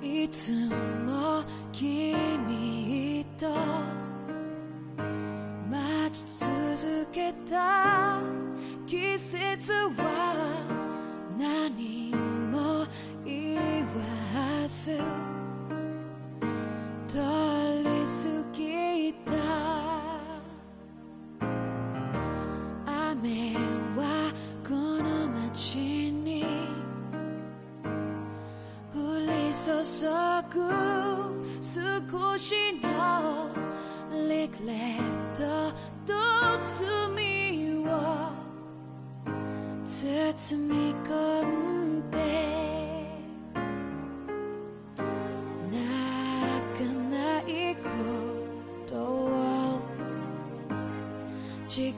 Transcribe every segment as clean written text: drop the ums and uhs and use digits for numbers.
いつも君と待ち続けた季節は何も言わず通り過ぎた。雨はこの街に降り注ぐ少しのリグレットと罪を包み込んで泣かないことを誓っ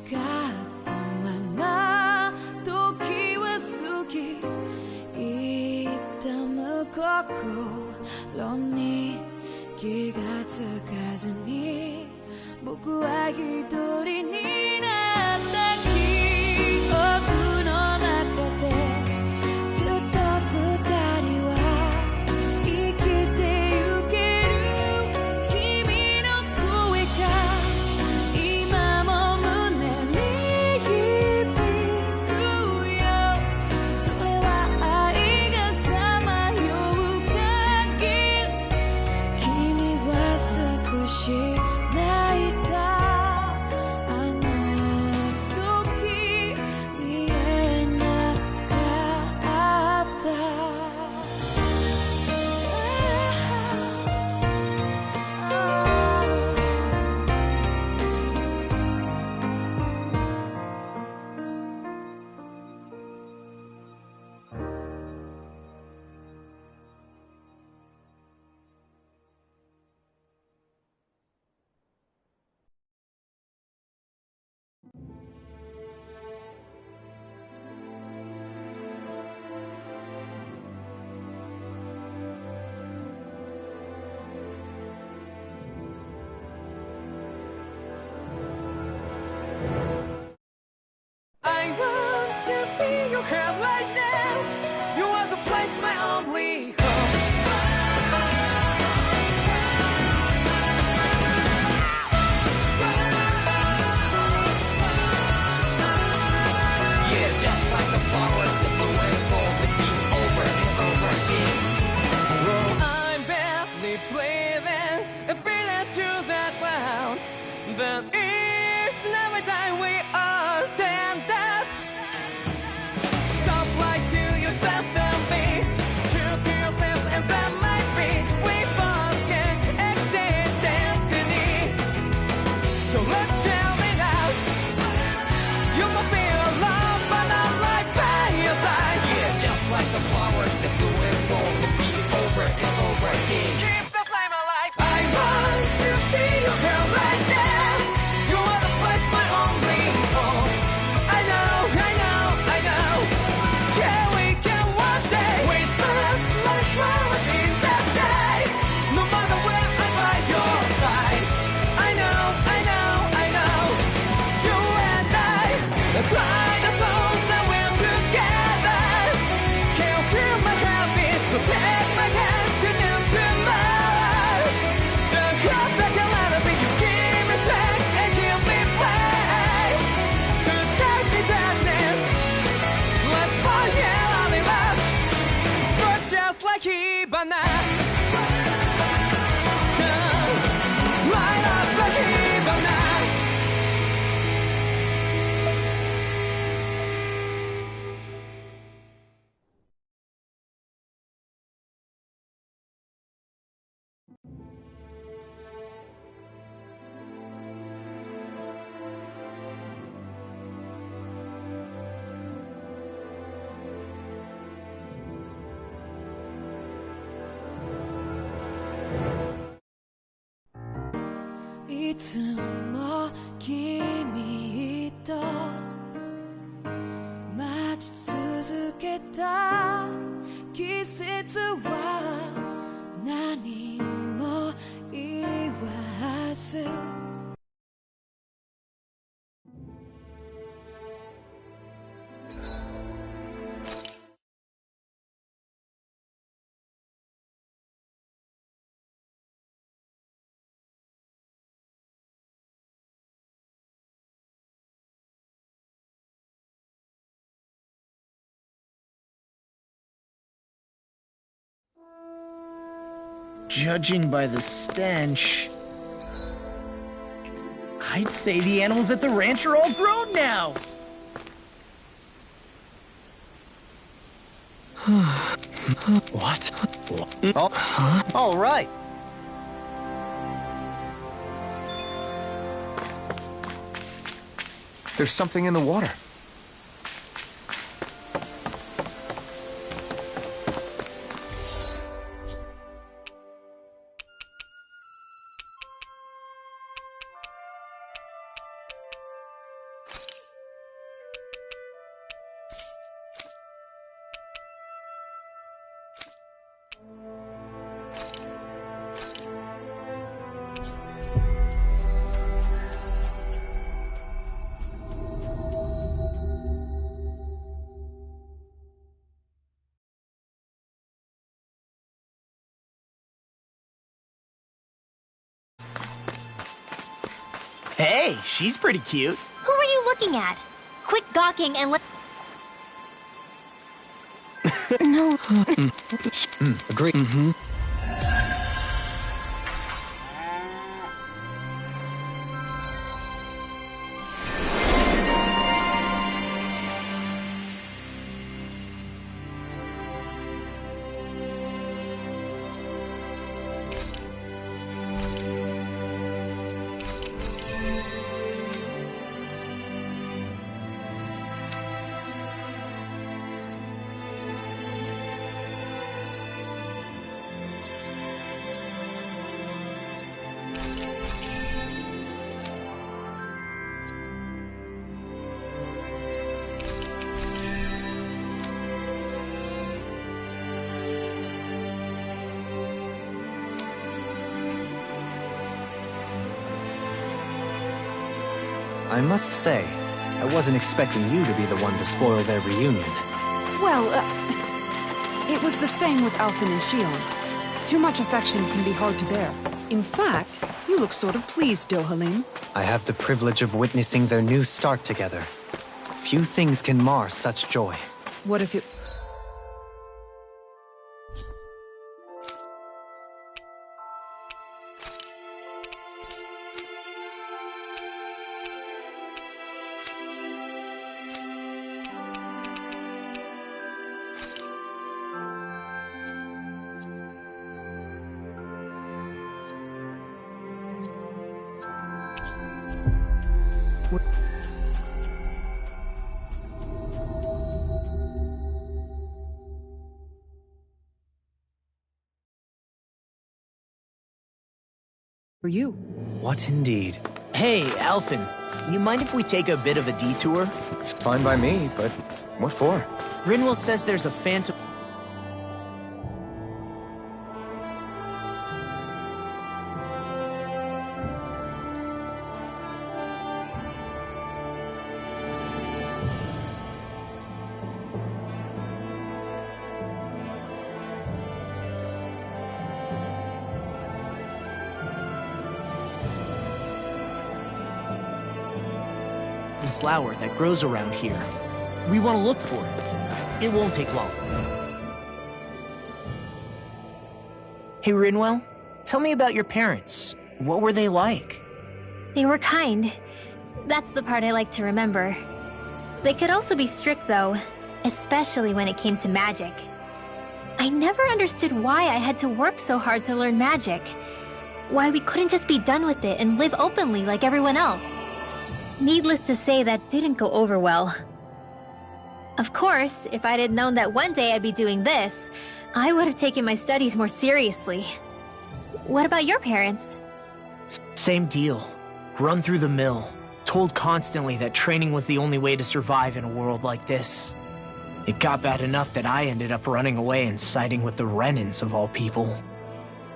たまま時は過ぎ痛む心に気がつかずに僕は一人になった記憶の中でずっと二人は生きてゆける君の声が今も胸に響くよ。それは愛がさまよう限り君は少し泣いた。あの時見えなかった。I want to feel your hand right now. You are the place, my only home. Yeah, just like the flowers that bloom and fall with me over and over again. Well, I'm barely breathing and breathing to that ground. But each and every time we all stand up, stop like to yourself and me, true to yourself, and that might be we both can exceed destiny. So let's shout it out. You must feel alone, but I'm right by your side. Yeah, just like the flowers that bloom and fall with me over and over again. Keep the flame alive. I want to see you here right now. You are the place, my only home. I know, I know, I know. Yeah, we can one day whisper like flowers in the sky. No matter where I'm by your side. I know, I know, I know. You and I, let's fly the soul that we're together. Can't feel my heartbeat, so take my hand to them tomorrow. The crowd that can let it be, you give me strength and give me play. To take me darkness, let's fall yeah, in love. Sparks just like Hibana. Light up like Hibana.いつも君と待ち続けた季節は何も言わず Judging by the stench, I'd say the animals at the ranch are all grown now. What? Oh, all right. There's something in the water. Hey, she's pretty cute. Who are you looking at? Quit gawking and let. No. Agree. I must say, I wasn't expecting you to be the one to spoil their reunion. Well, it was the same with Alphen and Shion. Too much affection can be hard to bear. In fact, you look sort of pleased, Dohalim. I have the privilege of witnessing their new start together. Few things can mar such joy. What if it... For you? What indeed? Hey, Alphen, you mind if we take a bit of a detour? It's fine by me, but what for? Rinwell says there's a phantom... flower that grows around here. We want to look for it. It won't take long. Hey, Rinwell, tell me about your parents. What were they like? They were kind. That's the part I like to remember. They could also be strict, though, especially when it came to magic. I never understood why I had to work so hard to learn magic. Why we couldn't just be done with it and live openly like everyone else. Needless to say, that didn't go over well. Of course, if I'd known that one day I'd be doing this, I would have taken my studies more seriously. What about your parents? Same deal. Run through the mill. Told constantly that training was the only way to survive in a world like this. It got bad enough that I ended up running away and siding with the Renans of all people.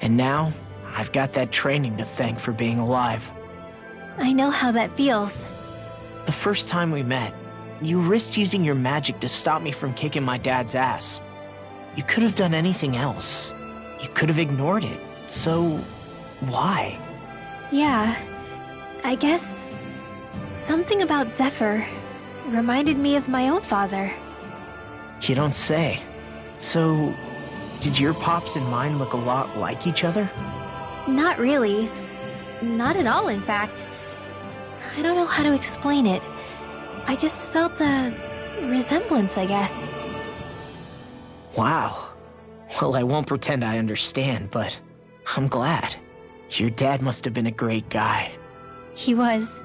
And now, I've got that training to thank for being alive. I know how that feels. The first time we met, you risked using your magic to stop me from kicking my dad's ass. You could have done anything else. You could have ignored it. So, why? Yeah, I guess something about Zephyr reminded me of my own father. You don't say. So, Did your pops and mine look a lot like each other? Not really. Not at all, in fact. I don't know how to explain it. I just felt a resemblance, I guess. Wow. Well, I won't pretend I understand, but I'm glad. Your dad must have been a great guy. He was.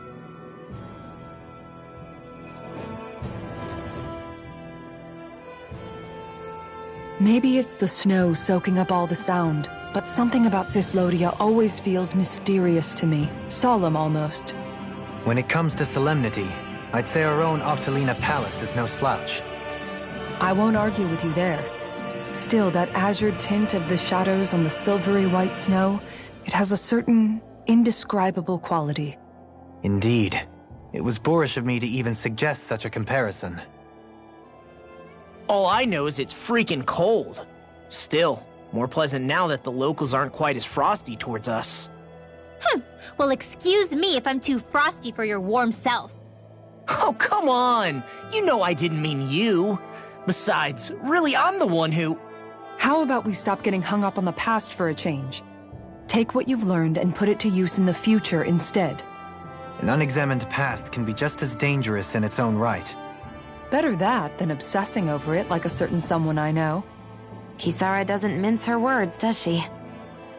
Maybe it's the snow soaking up all the sound, but something about Cislodia always feels mysterious to me. Solemn, almost. When it comes to solemnity, I'd say our own Octalina Palace is no slouch. I won't argue with you there. Still, that azure tint of the shadows on the silvery white snow, it has a certain indescribable quality. Indeed. It was boorish of me to even suggest such a comparison. All I know is it's freaking cold. Still, more pleasant now that the locals aren't quite as frosty towards us. Well, excuse me if I'm too frosty for your warm self. Oh, come on! You know I didn't mean you. Besides, really, I'm the one who... How about we stop getting hung up on the past for a change? Take what you've learned and put it to use in the future instead. An unexamined past can be just as dangerous in its own right. Better that than obsessing over it like a certain someone I know. Kisara doesn't mince her words, does she?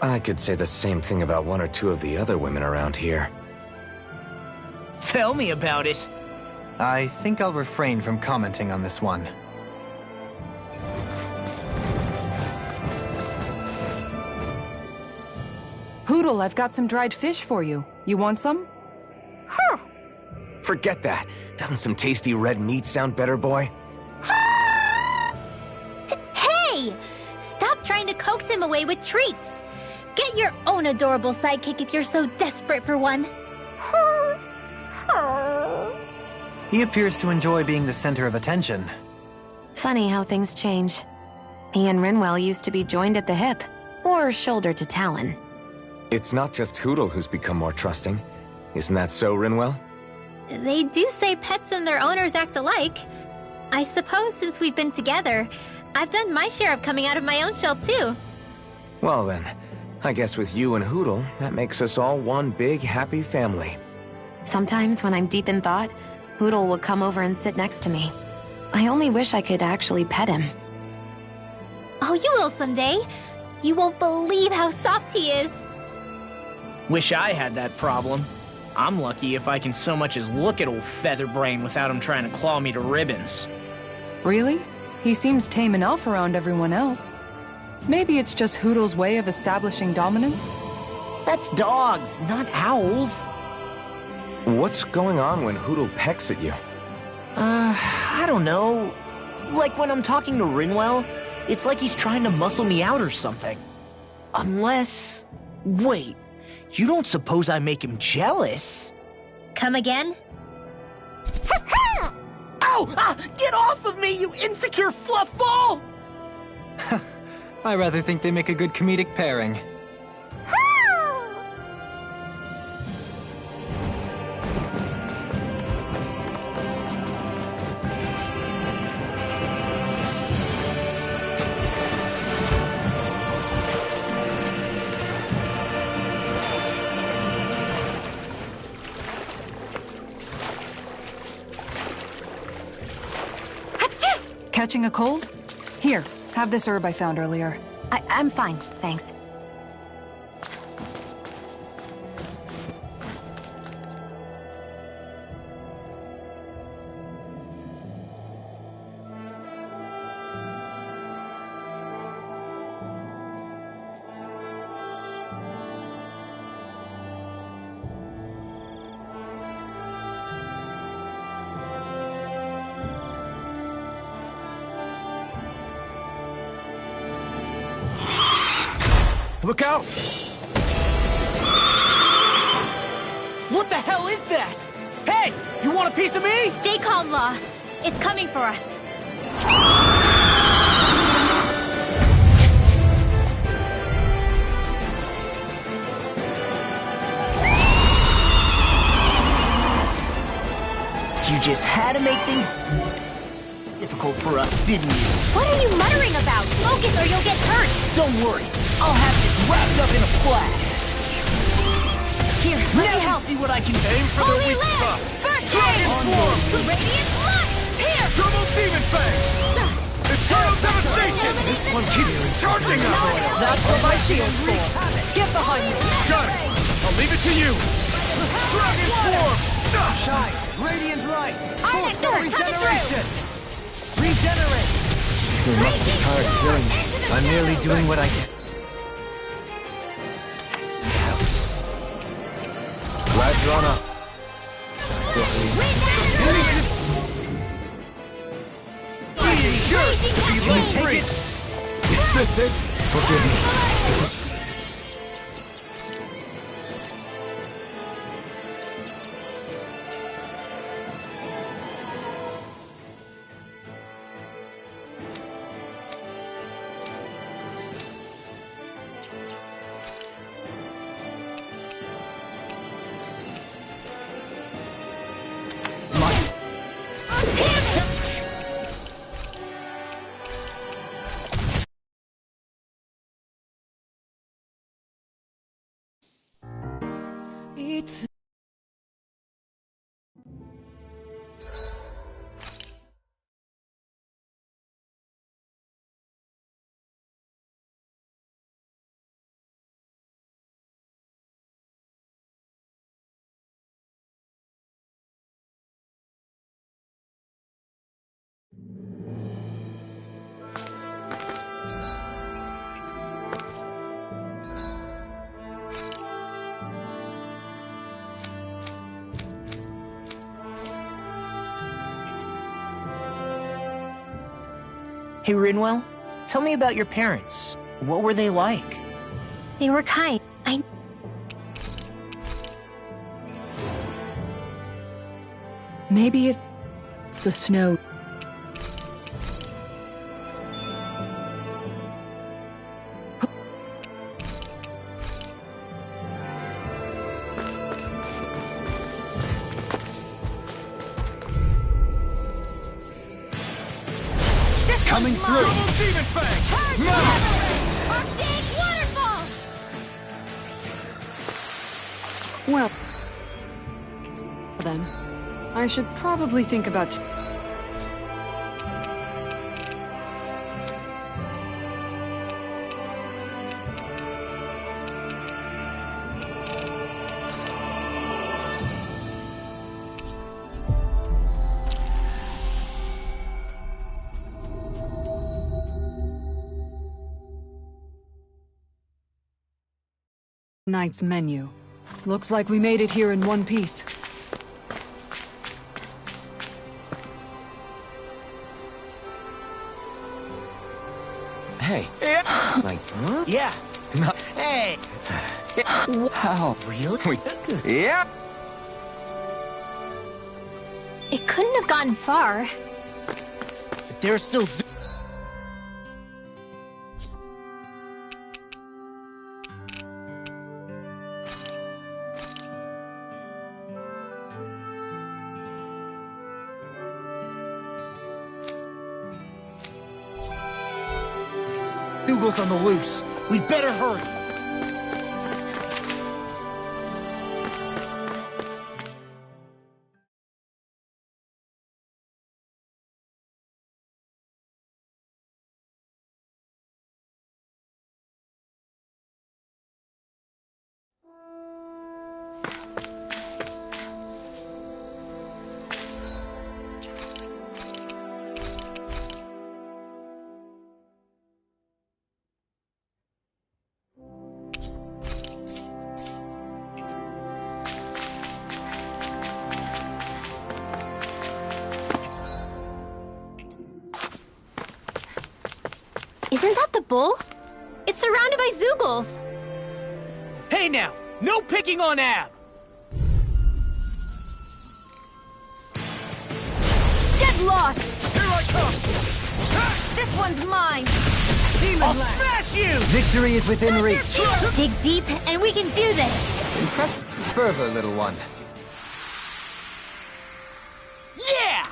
I could say the same thing about one or two of the other women around here. Tell me about it. I think I'll refrain from commenting on this one. Hoodle, I've got some dried fish for you. You want some? Forget that. Doesn't some tasty red meat sound better, boy? Hey! Stop trying to coax him away with treats. Get your own adorable sidekick if you're so desperate for one. He appears to enjoy being the center of attention. Funny how things change. He and Rinwell used to be joined at the hip, or shoulder to talon. It's not just Hoodle who's become more trusting. Isn't that so, Rinwell? They do say pets and their owners act alike. I suppose since we've been together, I've done my share of coming out of my own shell too. Well then, I guess with you and Hoodle, that makes us all one big happy family. Sometimes when I'm deep in thought, Hoodle will come over and sit next to me. I only wish I could actually pet him. Oh, you will someday. You won't believe how soft he is. Wish I had that problem. I'm lucky if I can so much as look at old Featherbrain without him trying to claw me to ribbons. Really? He seems tame enough around everyone else. Maybe it's just Hoodle's way of establishing dominance? That's dogs, not owls. What's going on when Hoodle pecks at you? I don't know. Like when I'm talking to Rinwell, it's like he's trying to muscle me out or something. Unless... Wait, you don't suppose I make him jealous? Come again? Ow! Get off of me, you insecure fluff ball! I rather think they make a good comedic pairing. Catching a cold? Here, have this herb I found earlier. I'm fine, thanks. Look out! What the hell is that? Hey, you want a piece of me? Stay calm, Law. It's coming for us. You just had to make things... difficult for us, didn't you? What are you muttering about? Focus or you'll get hurt! Don't worry, I'll have this wrapped up in a flash. Here, let me help! See what I can aim for the Holy weak Lamp! spot. First Dragon aid! form! Radiant Lust! Here! Double demon fang! Eternal devastation! This one keeps Charging up! That's what my shield's for. Get behind me. Got it! I'll leave it to you! Dragon form! Shine! Radiant light! Arctic Sword, coming through! Regenerate! You must be tired of killing me. I'm merely doing what I can. Glad you're on up. Take it! Is this it? Forgive me. It's Hey, Rinwell, tell me about your parents. What were they like? They were kind. Maybe it's the snow. Coming through! Demon fang! Arctic Waterfall! Well, then, I should probably think about... Night's menu. Looks like we made it here in one piece. Hey. Like, huh? Yeah. Hey! How? Really? Yeah. It couldn't have gotten far. There's still... Noogles on the loose. We'd better hurry. Isn't that the bull? It's surrounded by Zoogles! Hey now! No picking on Ab! Get lost! Here I come! This one's mine! I'll smash you! Victory is within reach. Dig deep, and we can do this! Impressive fervor, little one. Yeah!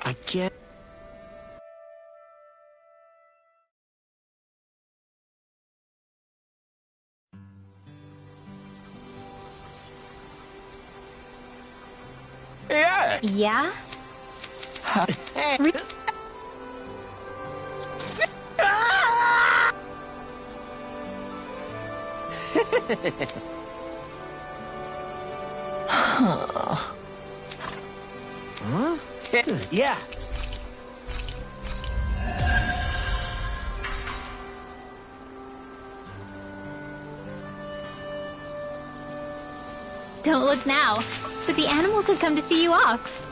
I get... Yeah. Yeah? Huh? Yeah. Don't look now, but the animals have come to see you off.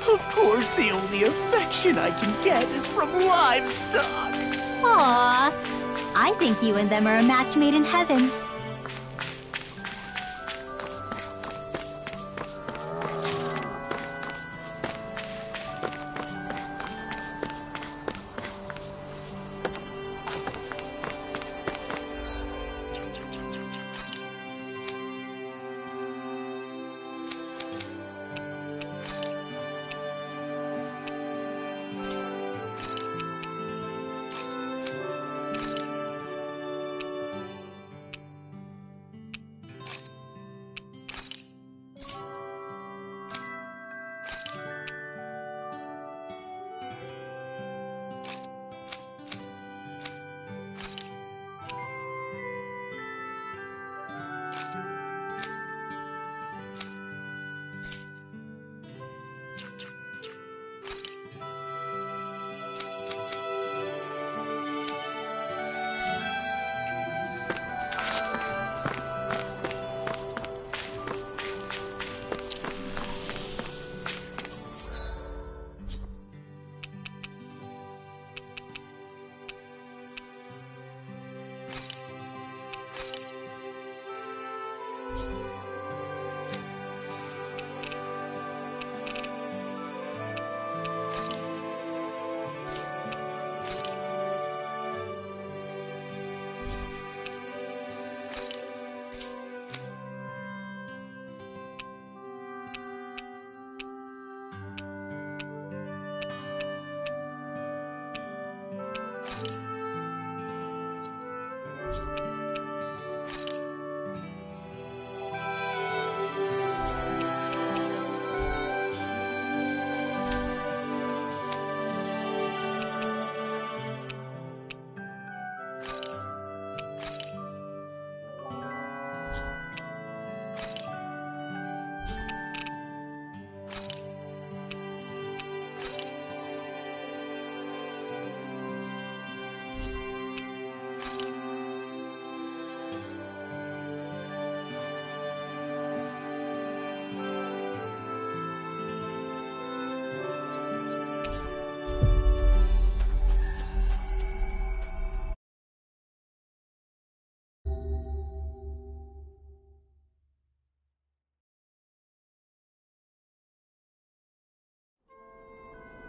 Of course, the only affection I can get is from livestock. Aww. I think you and them are a match made in heaven.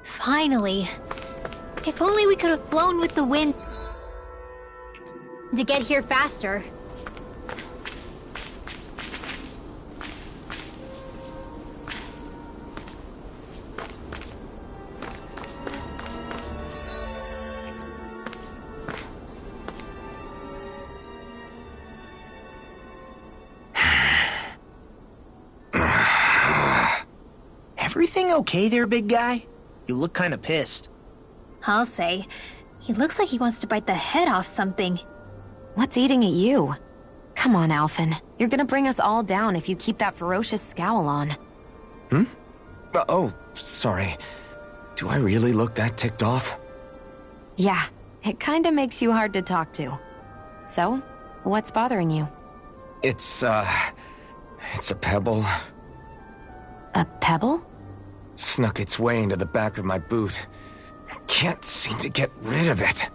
Finally. If only we could have flown with the wind to get here faster. Everything okay there, big guy? You look kinda pissed. I'll say. He looks like he wants to bite the head off something. What's eating at you? Come on, Alphen. You're gonna bring us all down if you keep that ferocious scowl on. Hmm? Oh, sorry. Do I really look that ticked off? Yeah, it kinda makes you hard to talk to. So, what's bothering you? It's a pebble. A pebble? Snuck its way into the back of my boot. I can't seem to get rid of it.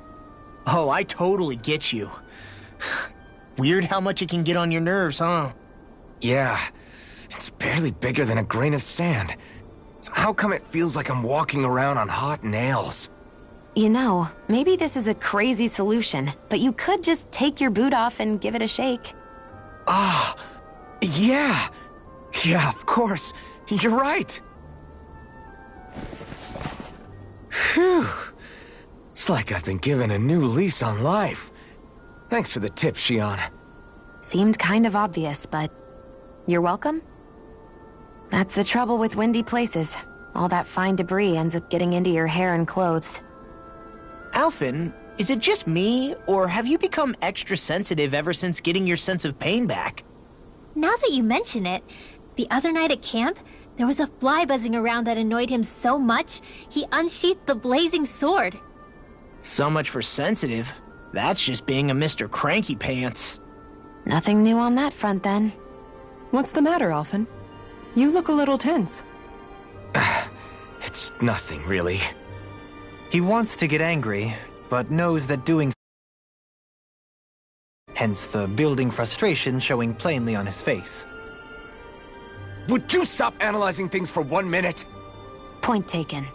Oh, I totally get you. Weird how much it can get on your nerves, huh? Yeah, it's barely bigger than a grain of sand. So how come it feels like I'm walking around on hot nails? You know, maybe this is a crazy solution, but you could just take your boot off and give it a shake. Ah, yeah. Yeah, of course. You're right. Phew. It's like I've been given a new lease on life. Thanks for the tip, Shion. Seemed kind of obvious, but... You're welcome? That's the trouble with windy places. All that fine debris ends up getting into your hair and clothes. Alphen, is it just me, or have you become extra sensitive ever since getting your sense of pain back? Now that you mention it, the other night at camp, there was a fly buzzing around that annoyed him so much, he unsheathed the blazing sword. So much for sensitive. That's just being a Mr. Cranky Pants. Nothing new on that front, then. What's the matter, Alphen? You look a little tense. It's nothing, really. He wants to get angry, but knows that doing hence the building frustration showing plainly on his face. Would you stop analyzing things for 1 minute? Point taken.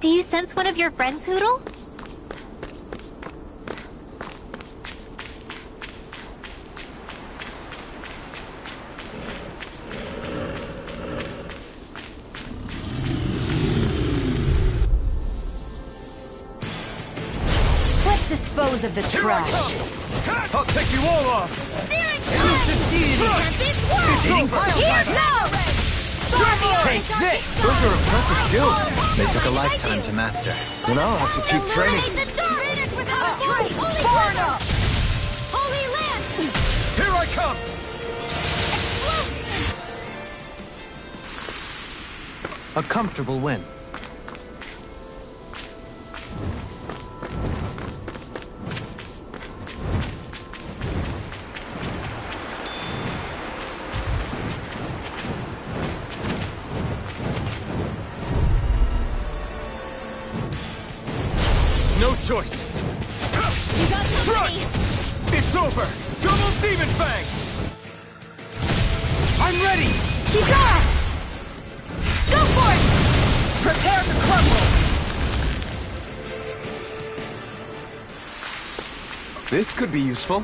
Do you sense one of your friends, Hootle? Let's dispose of the trash. I'll take you all off! Here goes! Take this! Those are impressive skills. They took a lifetime to master. Then I'll have to keep training. Holy Lance! Here I come! A comfortable win. No choice! You got company! It's over! Double Demon Fang! I'm ready! Keep going! Go for it! Prepare to crumble! This could be useful.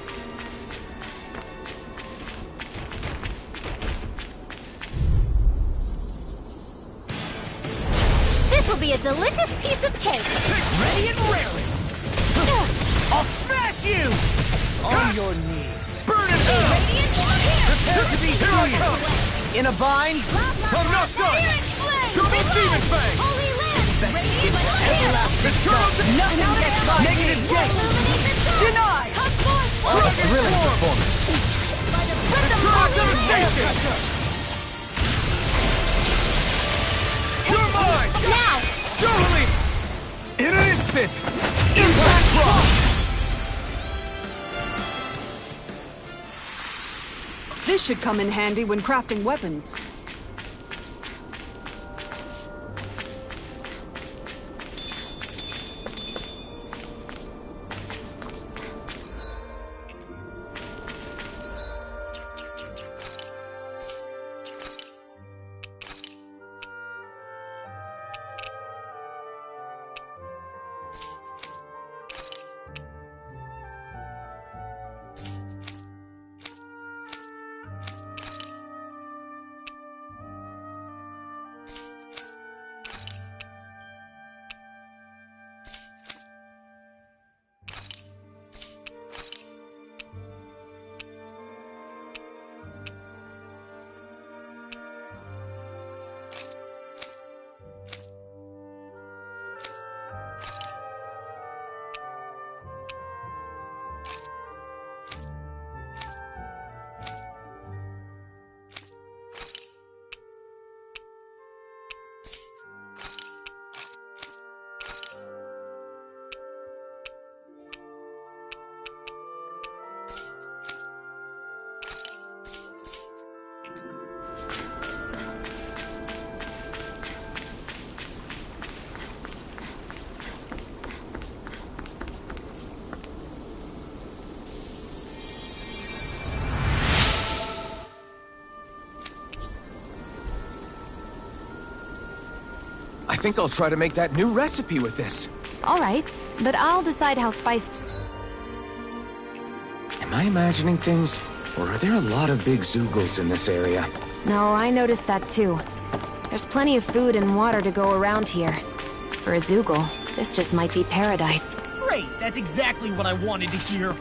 This will be a delicious piece of cake! Ready and raring! I'll smash you! On your knees. Burn it down! Prepare to be Here I come! in a bind. I'm not done! Double Demon Fang! Holy Land! Radiant Nothing gets by Negative gate. Denied. Thrilling performance. Devastation! You're mine! Now! Totally! In an instant! Impact Rock! This should come in handy when crafting weapons. think I'll try to make that new recipe with this. All right, but I'll decide how spicy... Am I imagining things? Or are there a lot of big Zoogles in this area? No, I noticed that too. There's plenty of food and water to go around here. For a Zoogle, this just might be paradise. Great! That's exactly what I wanted to hear.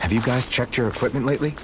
Have you guys checked your equipment lately?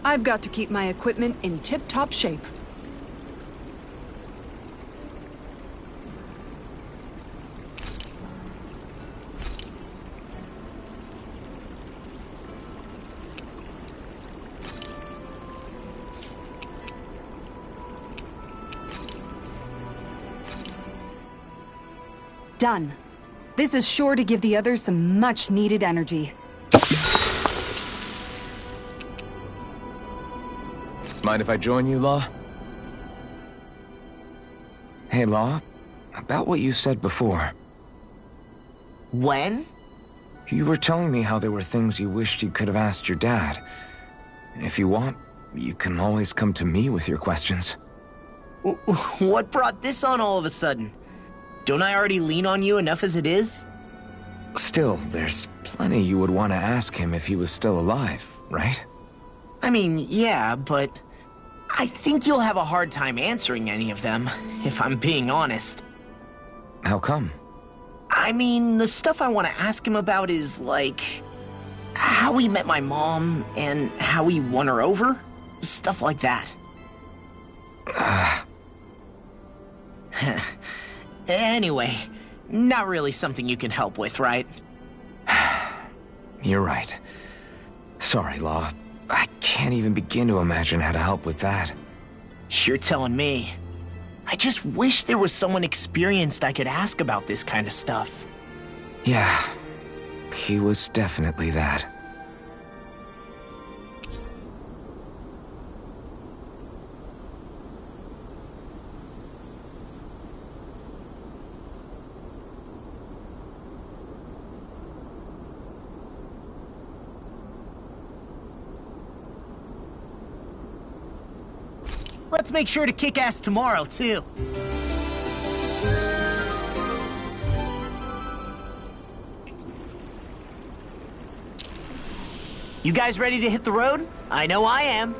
I've got to keep my equipment in tip-top shape. Done. This is sure to give the others some much-needed energy. Mind if I join you, Law? Hey, Law. About what you said before. When? You were telling me how there were things you wished you could have asked your dad. If you want, you can always come to me with your questions. What brought this on all of a sudden? Don't I already lean on you enough as it is? Still, there's plenty you would want to ask him if he was still alive, right? I mean, yeah, but I think you'll have a hard time answering any of them, if I'm being honest. How come? I mean, the stuff I want to ask him about is, like, how he met my mom and how he won her over. Stuff like that. Anyway, not really something you can help with, right? You're right. Sorry, Law. I can't even begin to imagine how to help with that. You're telling me. I just wish there was someone experienced I could ask about this kind of stuff. Yeah, he was definitely that. Let's make sure to kick ass tomorrow, too. You guys ready to hit the road? I know I am.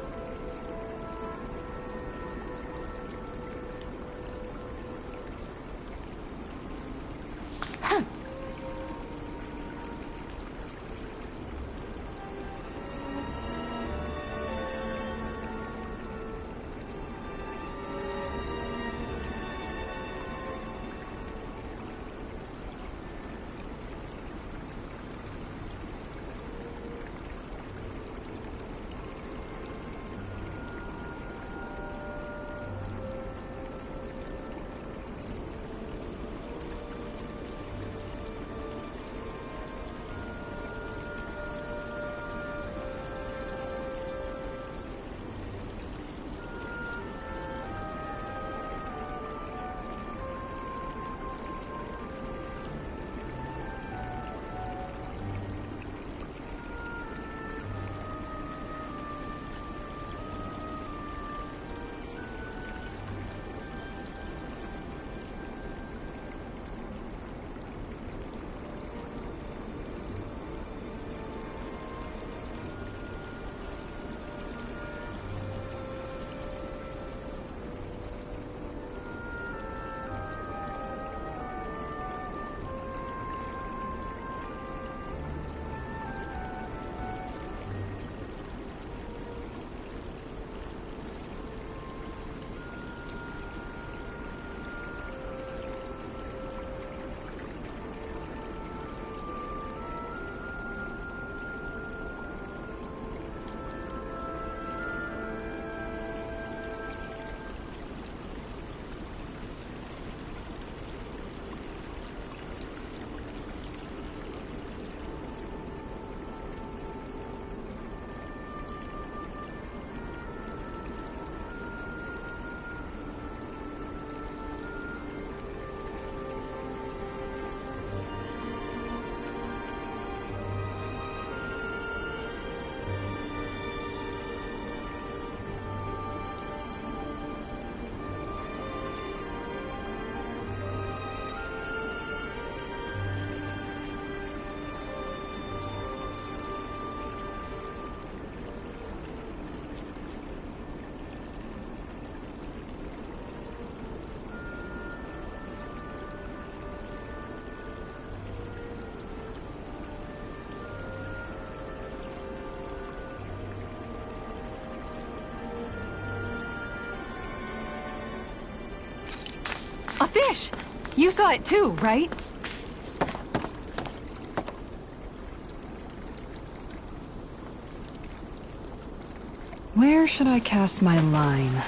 A fish! You saw it too, right? Where should I cast my line?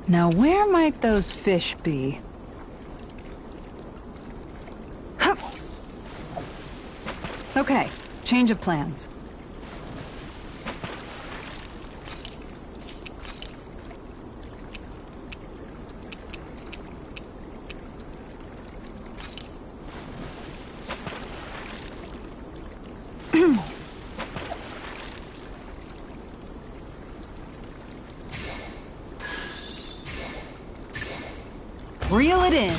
Now, where might those fish be? Hup. Okay, change of plans. Reel it in.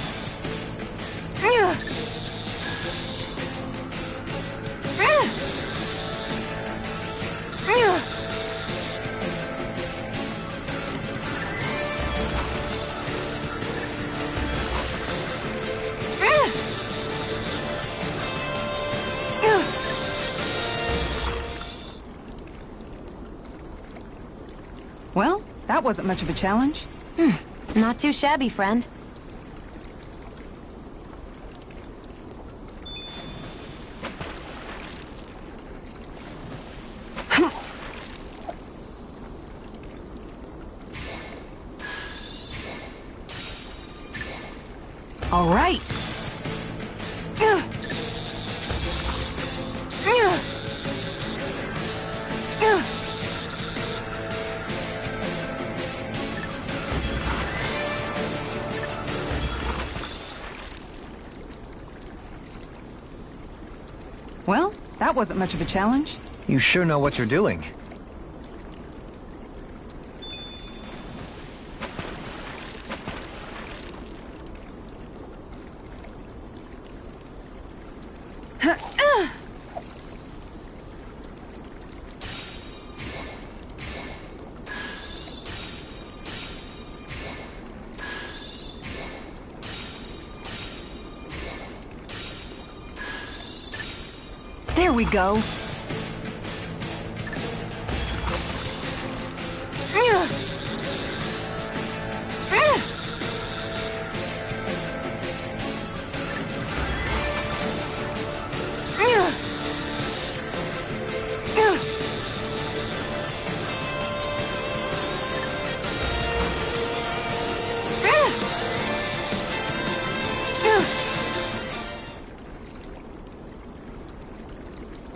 Well, that wasn't much of a challenge. Not too shabby, friend. All right. Well, that wasn't much of a challenge. You sure know what you're doing. There we go.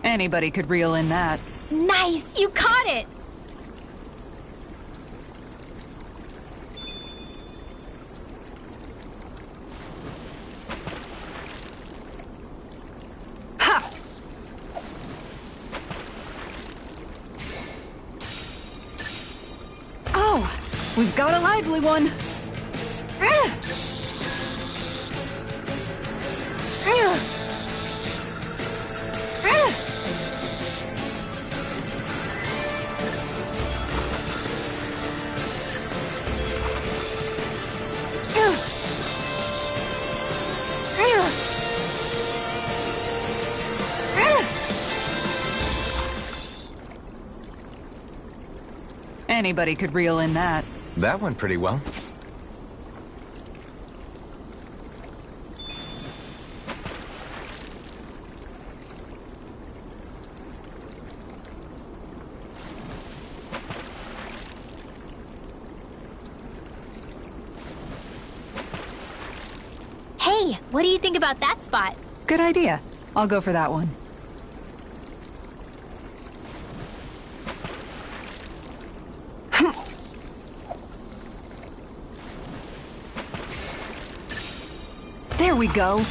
Anybody could reel in that. Nice! You caught it! Ha! Oh, we've got a lively one. Anybody could reel in that. That went pretty well. Hey, what do you think about that spot? Good idea. I'll go for that one. There we go.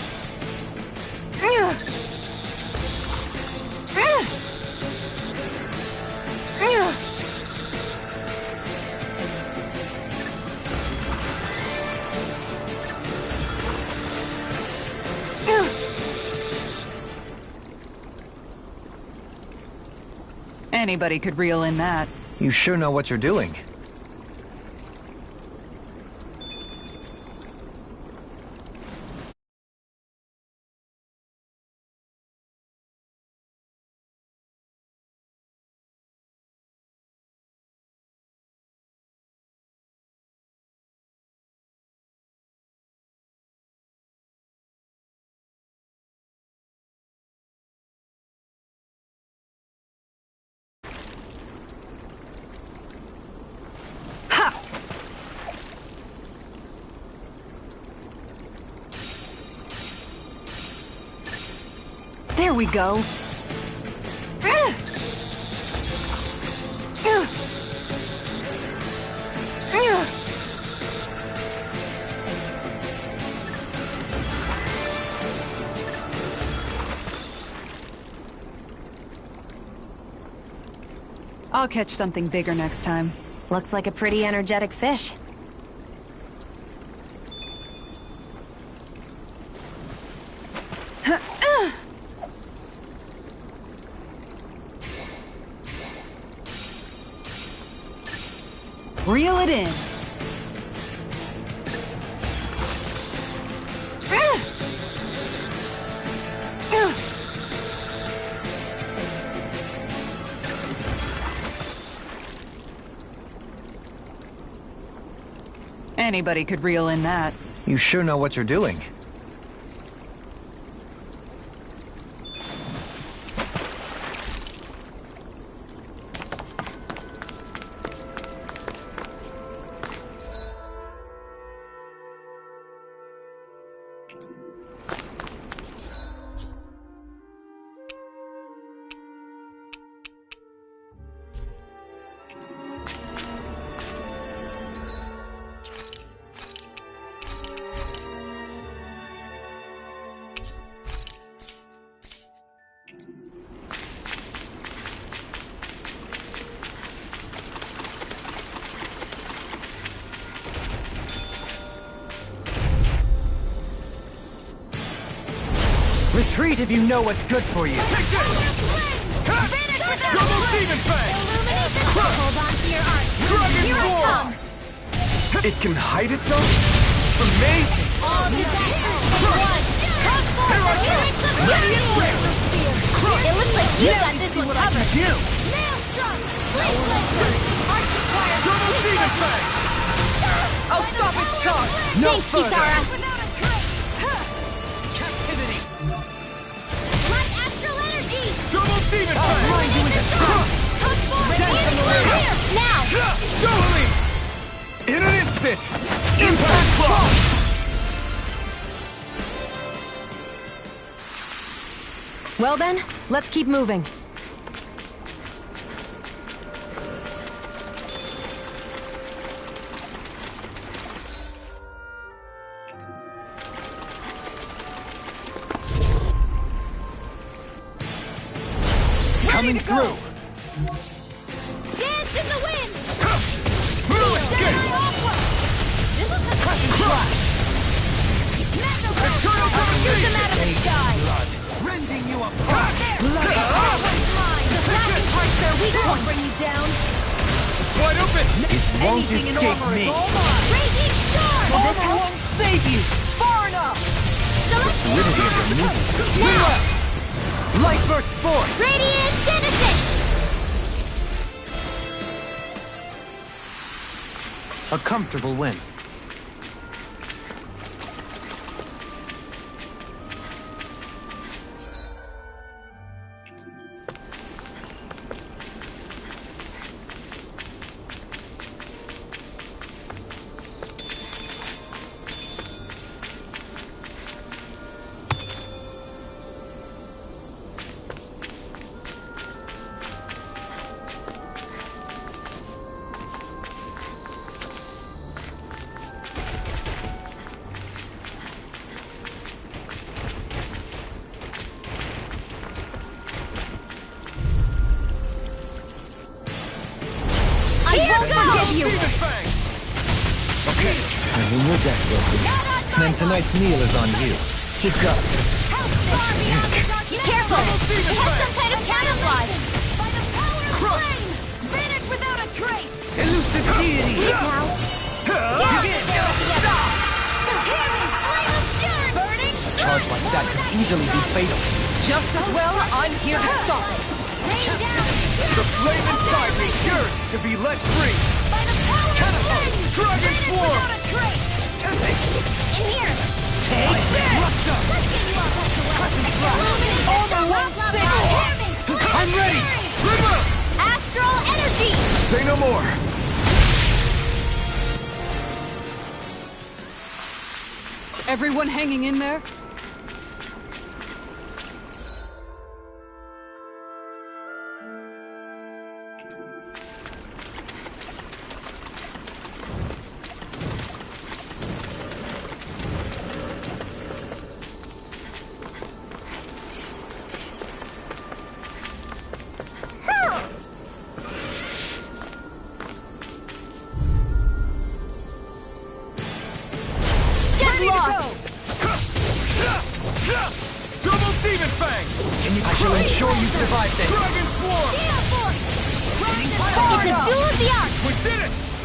Anybody could reel in that. You sure know what you're doing. There we go. I'll catch something bigger next time. Looks like a pretty energetic fish. Reel it in. Anybody could reel in that. You sure know what you're doing. Retreat if you know what's good for you. Double Demon Fang! Hold on to your art. Dragon Here I Roar! come. It can hide itself? Amazing! All disasters take one. Transform! Here it comes! It looks like you got this one covered. Maelstrom! Blade Blazer! Archfire! Double Demon Fang! I'll stop its charge! No Thanks, further! Kisara. Captivity! Light astral energy! Double Demon Fang! Blind you into stone! Transform! Here! Now! Dueling! In an instant! Impact Claw! Well then, let's keep moving. Coming through! Dance in the wind! No escape! Crushing Flash! Eternal Devastation! Out of the sky! Rending you apart! We won't bring you down! It's wide open! It won't escape me. Raging storm! Armor won't save you! Far enough! Solidity of your movement. Now! Light burst forth! Radiant Genesis! A comfortable win. I'm in your deck, Wilson. Then tonight's meal is on you. Keep going. Careful! It has some kind of camouflage! Elusive deity! Charge like that could easily be fatal. Just as well, I'm here to stop it. The flame inside me yearns to be let free! Catapult! Dragon Swarm! Tempting! In here! Take this! I'm ready! River! Astral energy! Say no more! Everyone hanging in there?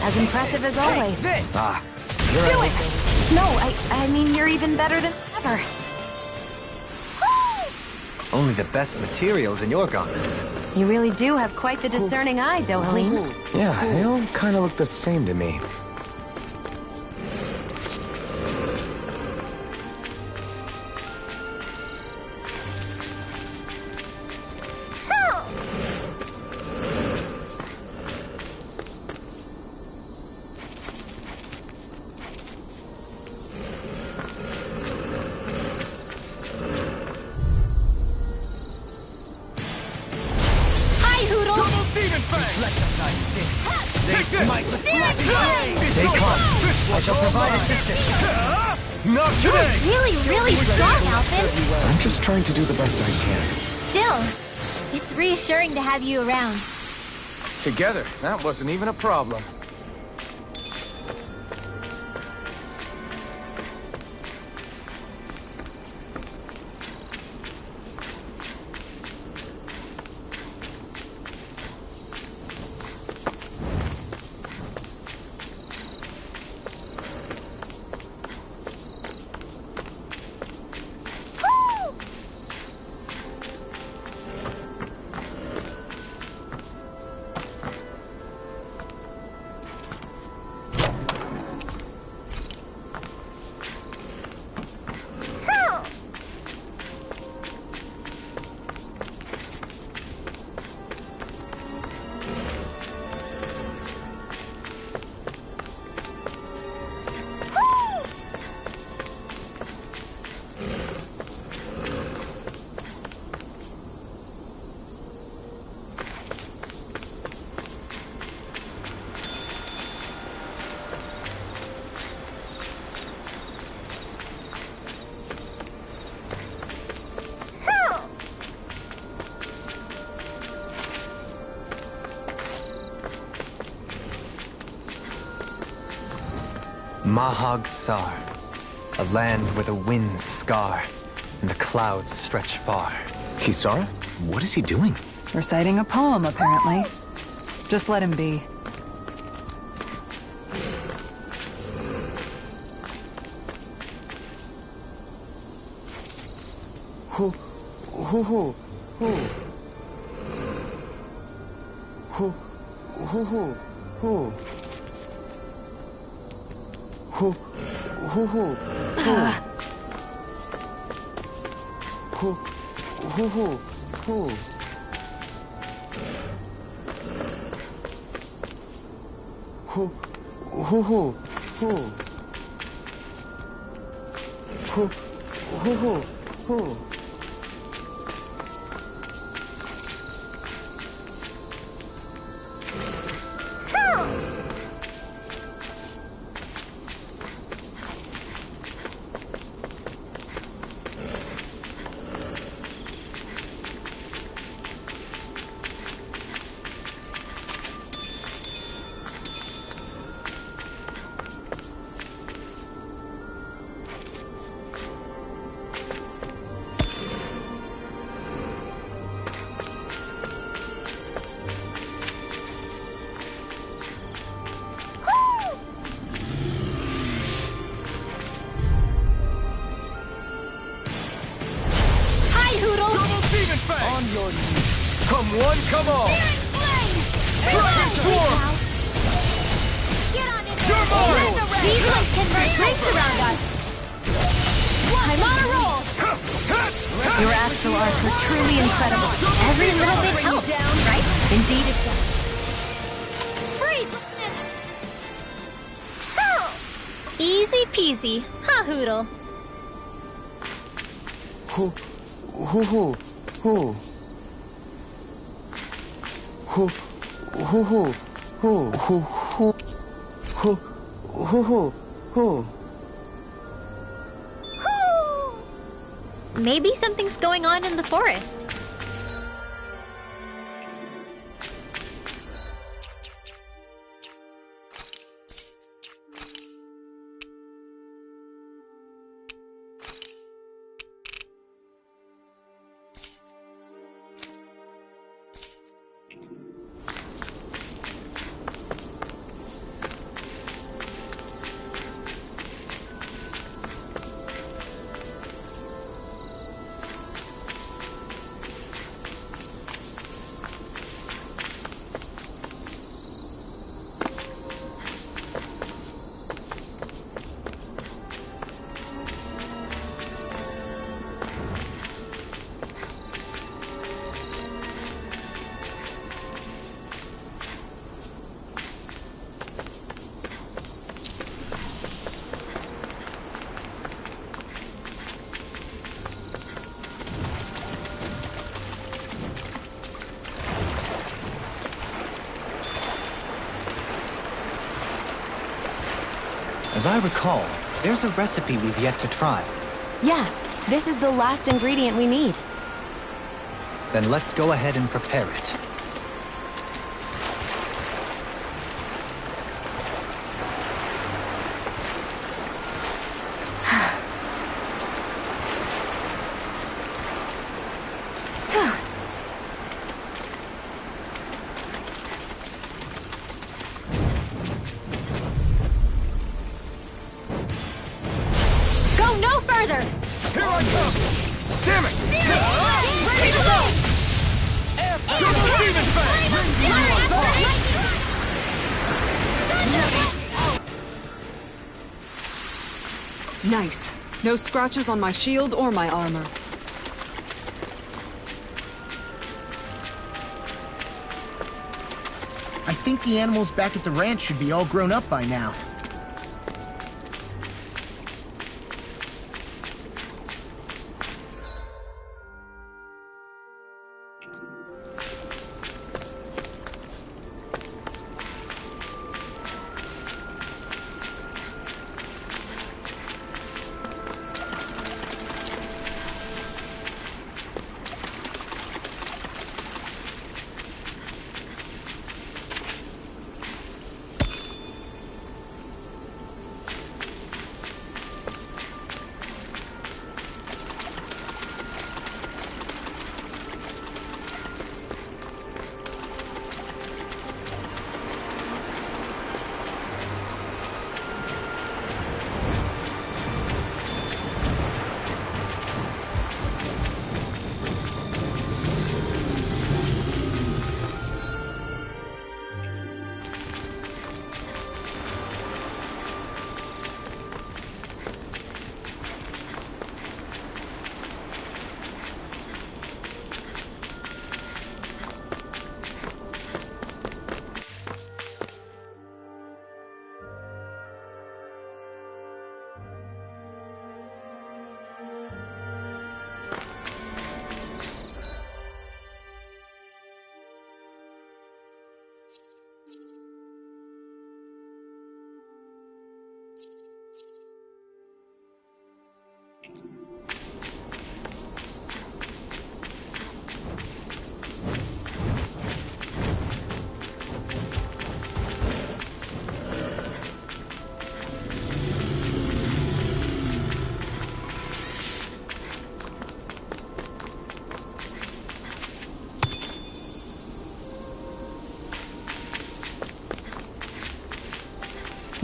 As impressive as always. Ah, Do it! No, I mean, you're even better than ever. Only the best materials in your gauntlets. You really do have quite the discerning eye, Dohalim. yeah, they all kind of look the same to me. Stay calm. I shall provide assistance. Not today! Really, really strong, Alphen. I'm just trying to do the best I can. Still, it's reassuring to have you around. Together, that wasn't even a problem. Mahag Sar, a land where the winds scar and the clouds stretch far. Kisara? What is he doing? Reciting a poem, apparently. Just let him be. Who? Who? On your knees. Come one, come all. Dragon Swarm! Get on in You're mine! These ones can run rings around us. I'm on a roll. Your astral arts were truly incredible. Every little bit helps, right? Indeed it does. Freeze! Easy peasy, huh, Hoodle? Maybe something's going on in the forest. As I recall, there's a recipe we've yet to try. Yeah, this is the last ingredient we need. Then let's go ahead and prepare it. Go no further! Here I come! Damn it! Ready to go! Double Demon Nice. No scratches on my shield or my armor. I think the animals back at the ranch should be all grown up by now.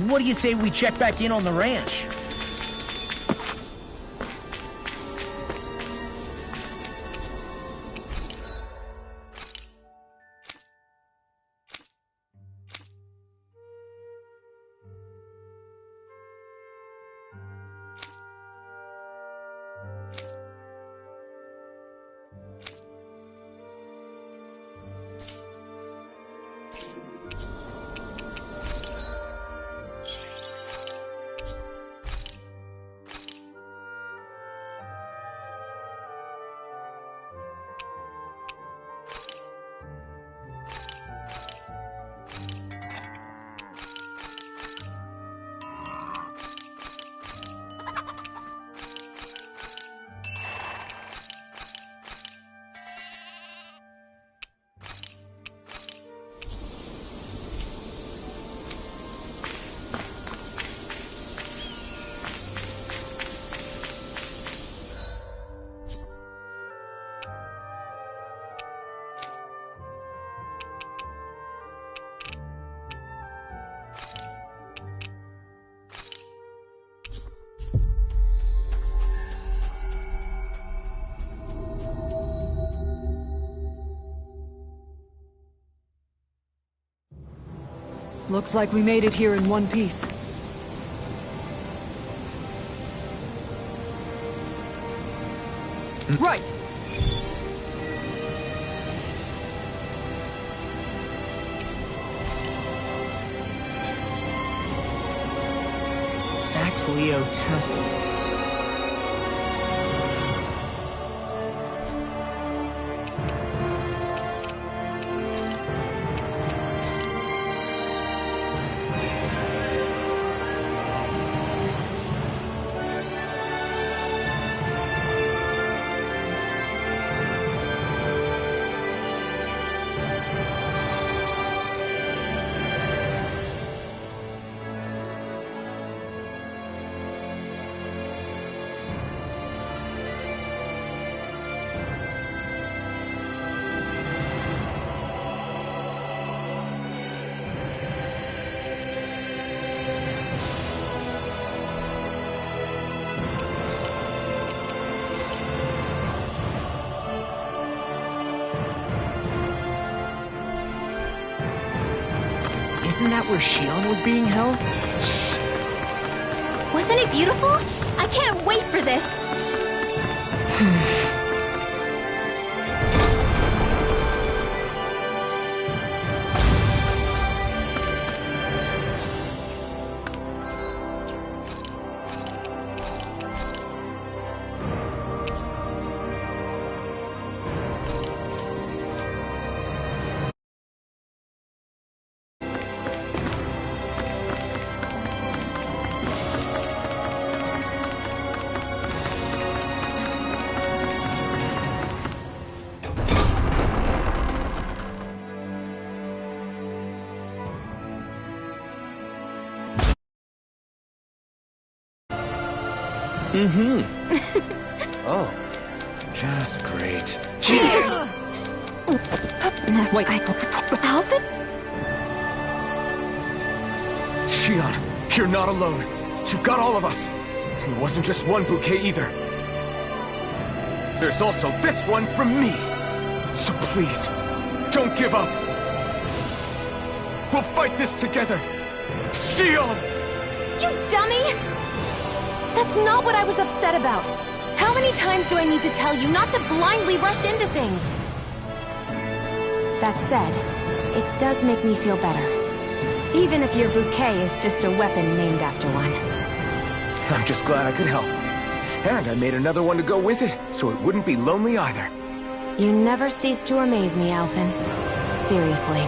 What do you say we check back in on the ranch? Looks like we made it here in one piece. Right! Sax Leo Temple. Isn't that where Shion was being held? Wasn't it beautiful? I can't wait for this! Oh. Just great. Wait. Alvin? Shion, you're not alone. You've got all of us. And it wasn't just one bouquet either. There's also this one from me. So please, don't give up. We'll fight this together. Shion! You dummy! That's not what I was upset about. How many times do I need to tell you not to blindly rush into things? That said, it does make me feel better. Even if your bouquet is just a weapon named after one. I'm just glad I could help. And I made another one to go with it, so it wouldn't be lonely either. You never cease to amaze me, Alphen. Seriously.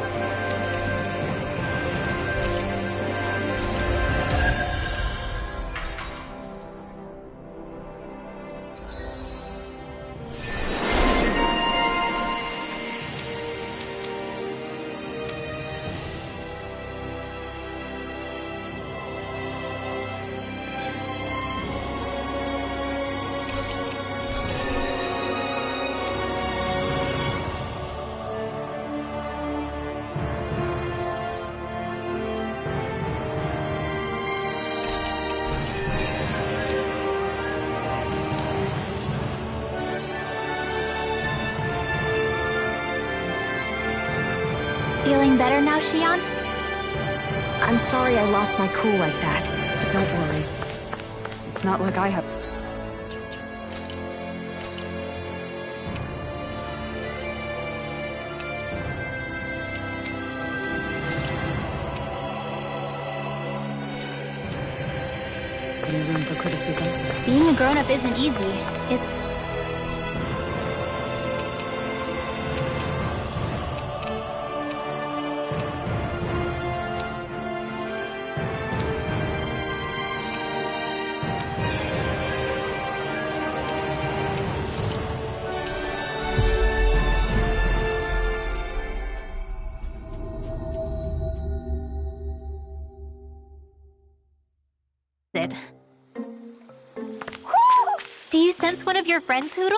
Feeling better now, Shion? I'm sorry I lost my cool like that. Don't worry. It's not like I have... Any room for criticism? Being a grown-up isn't easy. It's... Do you sense one of your friends, Hoodle?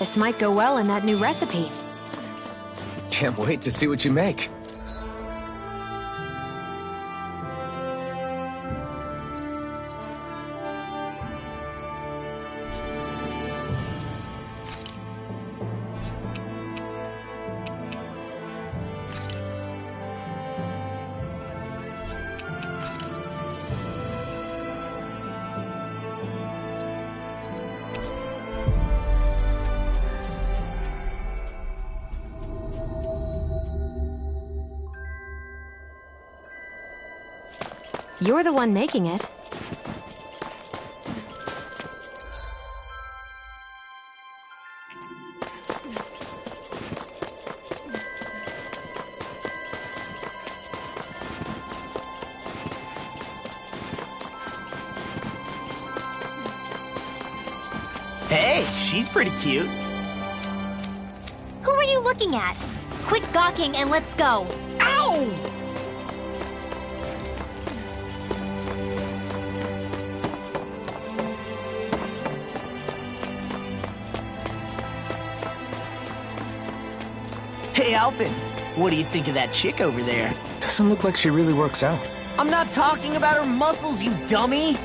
This might go well in that new recipe. Can't wait to see what you make. You're the one making it. Hey, she's pretty cute. Who are you looking at? Quit gawking and let's go. Ow! Hey, Alvin, what do you think of that chick over there? Doesn't look like she really works out. I'm not talking about her muscles, you dummy!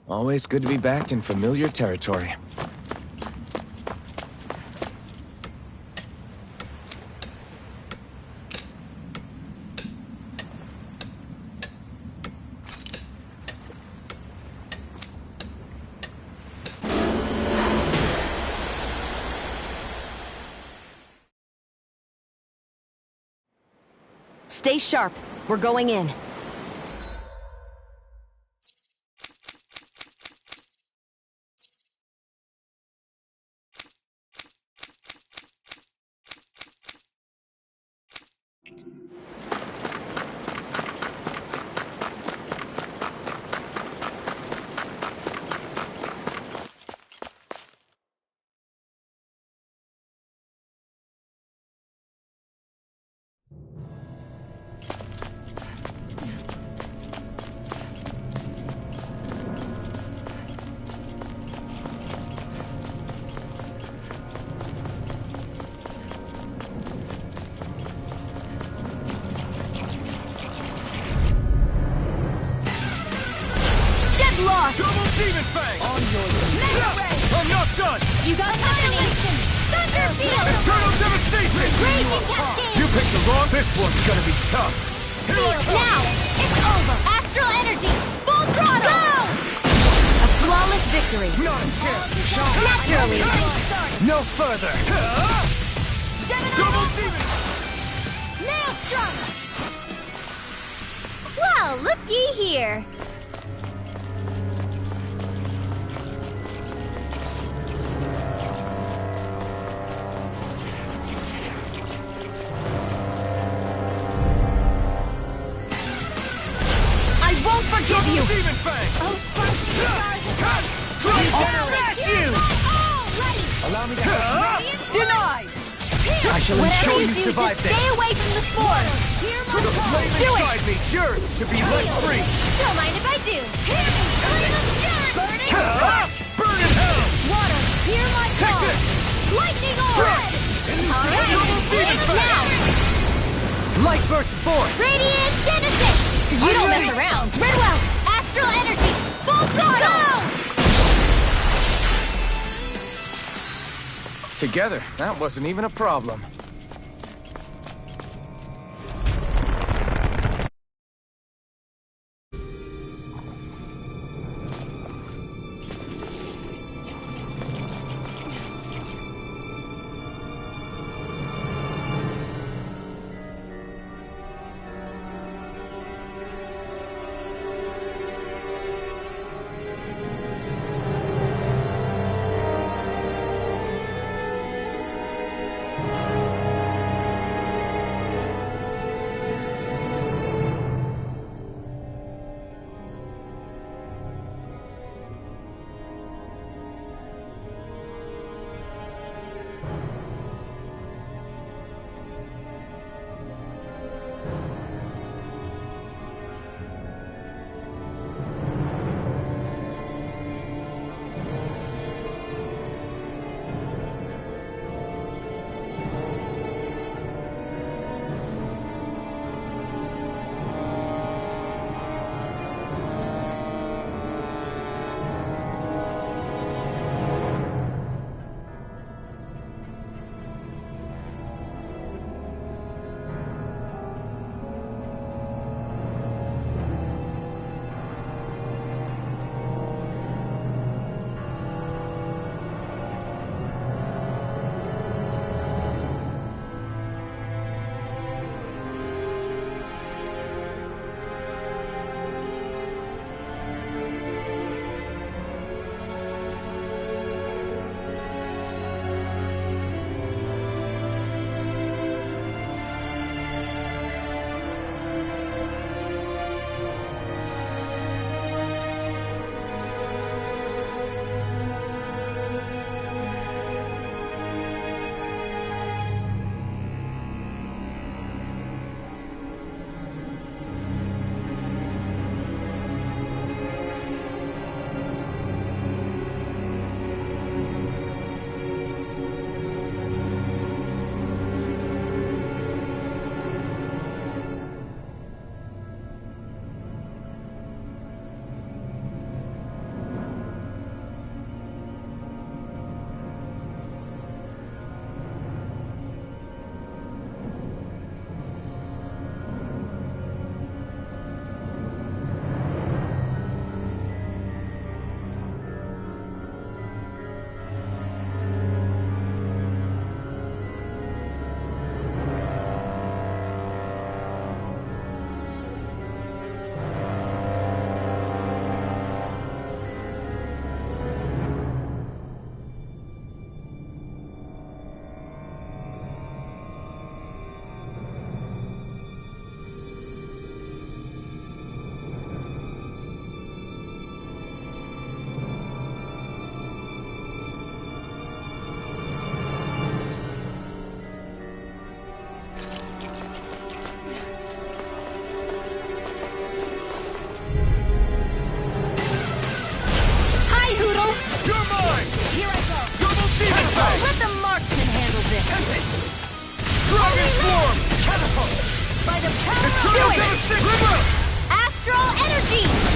Always good to be back in familiar territory. Stay sharp. We're going in. Double Demon Fang! On your I'm not done! You got annihilation! Thunder field! Eternal Devastation! Raging cascade! You picked the wrong. This one's gonna be tough. Field now! It's over! Astral energy! Full throttle! Go! A flawless victory. Not a chance! Naturally! No further! Double Demon! Maelstrom! Well, looky here! Forgive you! Demon Fang! Oh, Cut! Smash you! Allow me to Denied! I shall ensure you do, survive just this. stay away from the spore! For the flame inside me yearns to be let free! Don't mind if I do! Hear me! Burning! Burn in hell! Water, hear my Take call! this! Lightning orb! Alright, Demon now! Light burst forth! Radiant Genesis! You don't mess around! Redwell! Astral energy! Full throttle! Go! together. That wasn't even a problem.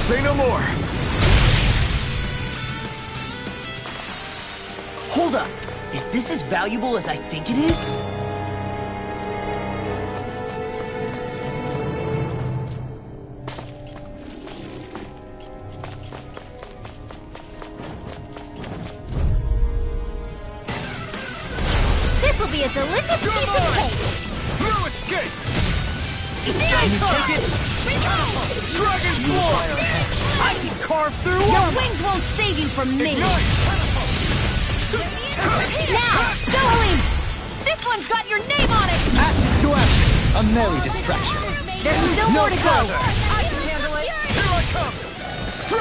Say no more! Hold up! Is this as valuable as I think it is? This'll be a delicious piece of cake! No escape! It's time to take it! Dragon Form! I can carve through Your armor! wings won't save you from me! Ignite! Now! Dohalim! This one's got your name on it! Ashes to ashes, a merry distraction. There's still more to go! further. I can handle it! Here I come!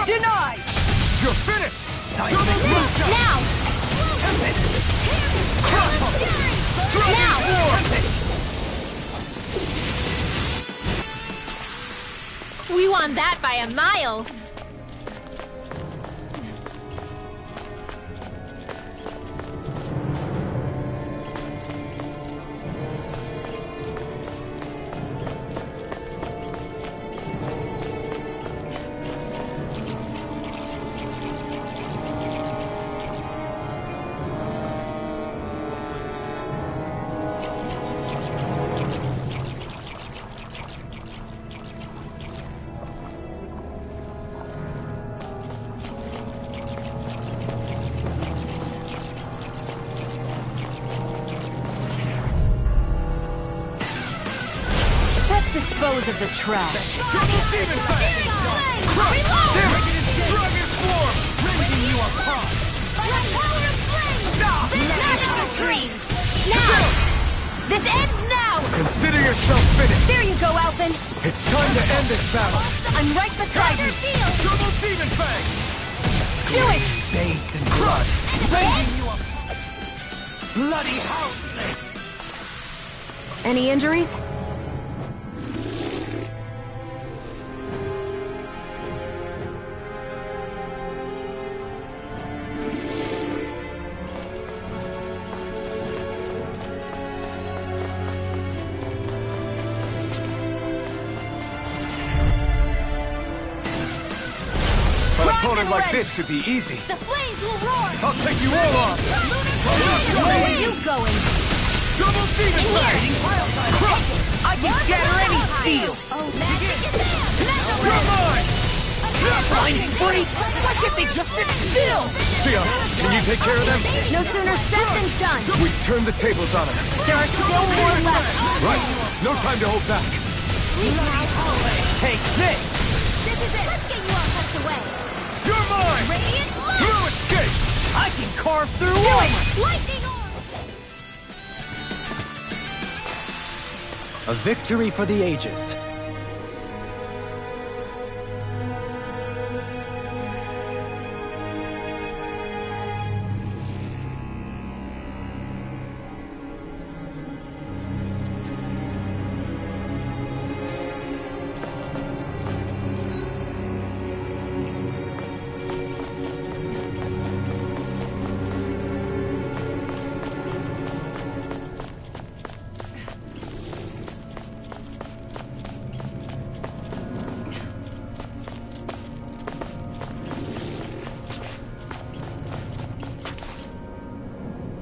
Denied! You're finished! Now! We won that by a mile! dispose of the trash. Double demon fang! Crush! Damn it! Dragon form! Raising you apart! Now! This ends now! Consider yourself finished. There you go, Alphen! It's time to end this battle. I'm right beside you! Double demon fang! Do it! Bathed in blood. Raising you apart. Bloody house! Any injuries? An opponent like this should be easy. The flames will roar! I'll take you all on. Where are you going? Double demon fang! I can shatter any steel! Oh, magic is there! You're mine! Blind freaks! Why can't they just sit still? Sion, can you take care of them? No sooner said than done! We turn the tables on them. There are still more left! Right. No time to hold back. Take this! This is it! Let's get you all tucked away! You're mine! Radiant light! You escape! I can carve through Do armor! it! Lightning orb! A victory for the ages.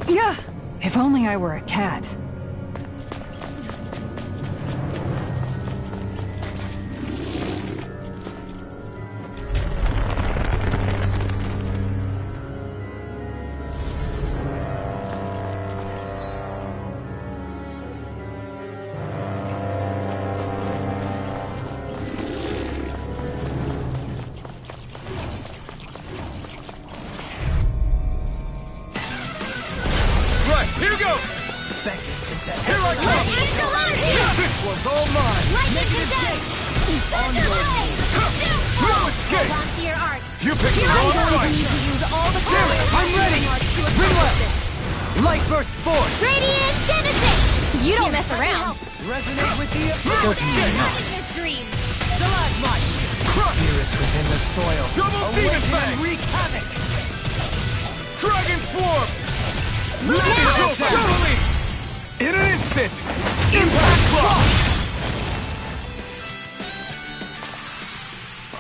Yeah, if only I were a cat. Right, here goes! Here I come! This one's all mine! No escape! Hold on to your art! You picked the wrong I'm going to fight! need to use all the Damn it, power I'm ready! Ring left! Light burst forth! Radiant Genesis! You don't mess around! Resonate with the Certainly not. Dream! Stalagmite! Spirits within the soil. Double demon Awaken fang! and wreak havoc! Dragon swarm! Now! Totally! In an instant! Impact block!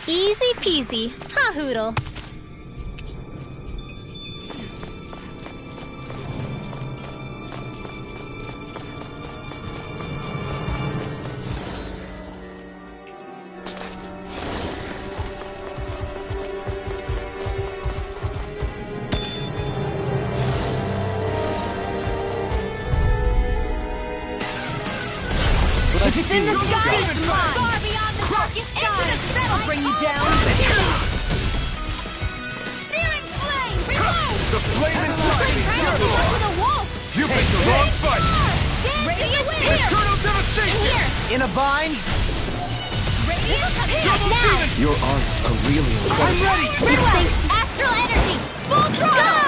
Easy peasy. Ha hoodle. If it's in the sky, it's mine! Far beyond the darkest sky! That'll bring you down! Searing flame! Reload! The flame inside me! To the wolf! You picked the wrong fight! Radiant Eternal devastation! In a bind? Double demon! Your arts are really incredible. I'm ready! Reload! Astral energy! Full throttle!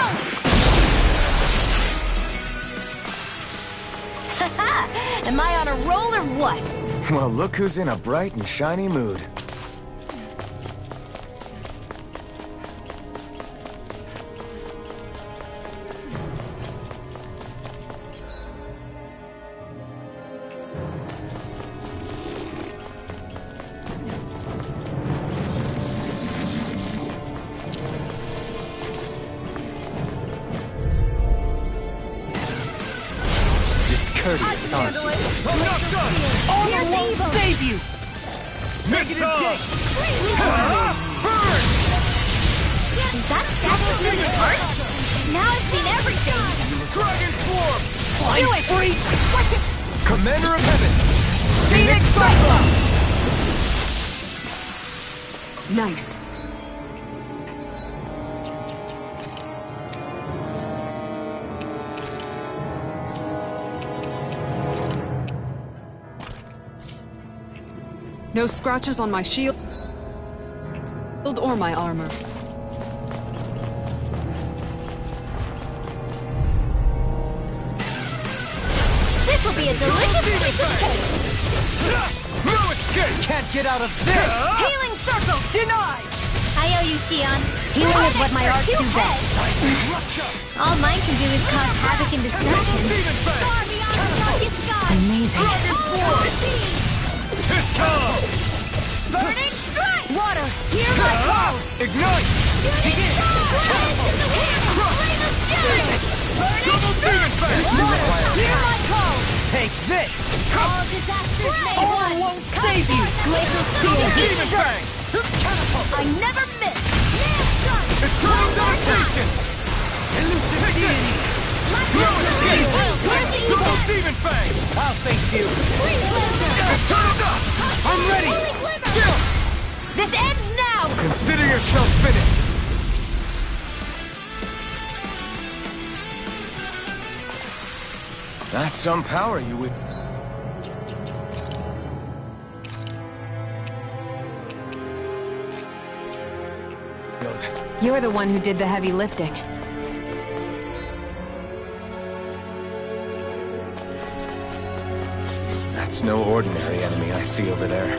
Am I on a roll or what? Well, look who's in a bright and shiny mood. Discourteous, aren't you? I'm not done! Honor won't save you! Negative dig! Burn! Is that through the heart? Now I've seen everything! Dragon swarm! Blind freak! Commander of Heaven! Phoenix Cyclone! Nice. No scratches on my shield or my armor. This will be a delicious piece of cake! No escape! Can't get out of this! Healing circle denied! I owe you, Xion. Healing is what my arts do best. All mine can do is cause havoc and destruction. Amazing. Burning strike! Water, hear my call! Ignite! Begin! Double demon fang! Water, hear my call! Take this! All disasters made All one! won't save you! Glacial Double steel! demon fang! I never miss! Eternal devastation! Elusive deity! No escape! Double demon fang! I'll thank you! Eternal dust! I'm ready! Still! This ends now! Consider yourself finished! That's some power you with. You're the one who did the heavy lifting. That's no ordinary enemy I see over there.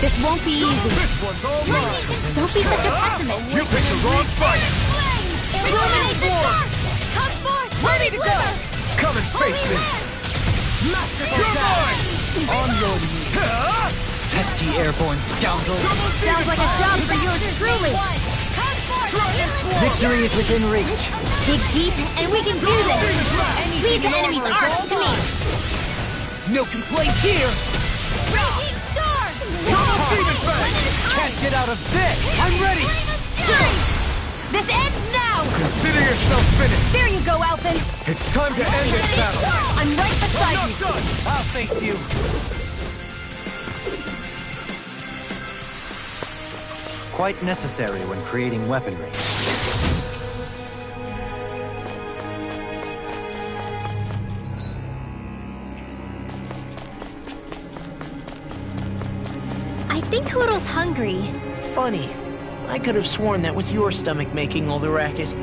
This won't be easy. This one's all mine! Don't be such a pessimist. You picked the wrong fight! Illuminate the dark! Come forth! Ready to go! Come and face me! You're mine! On your knees! Pesky airborne scoundrel! Sounds like a job for yours truly. Victory is within reach! Dig deep, and we can do this! Leave the enemy's arms to me! No complaints here! Raging storm! Can't get out of this! I'm ready! This ends now! Consider yourself finished! There you go, Alphen! It's time to end this battle! I'm right beside Not you! done! I'll thank you! Quite necessary when creating weaponry. I think Hoodle's hungry. Funny. I could have sworn that was your stomach making all the racket.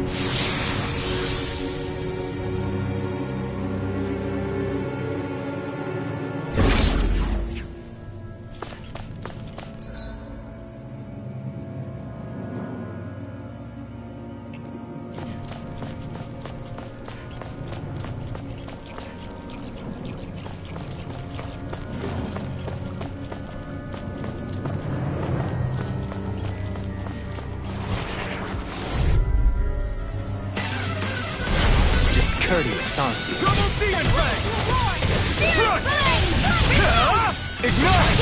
Discourteous, aren't you? Double demon fang! Ignite!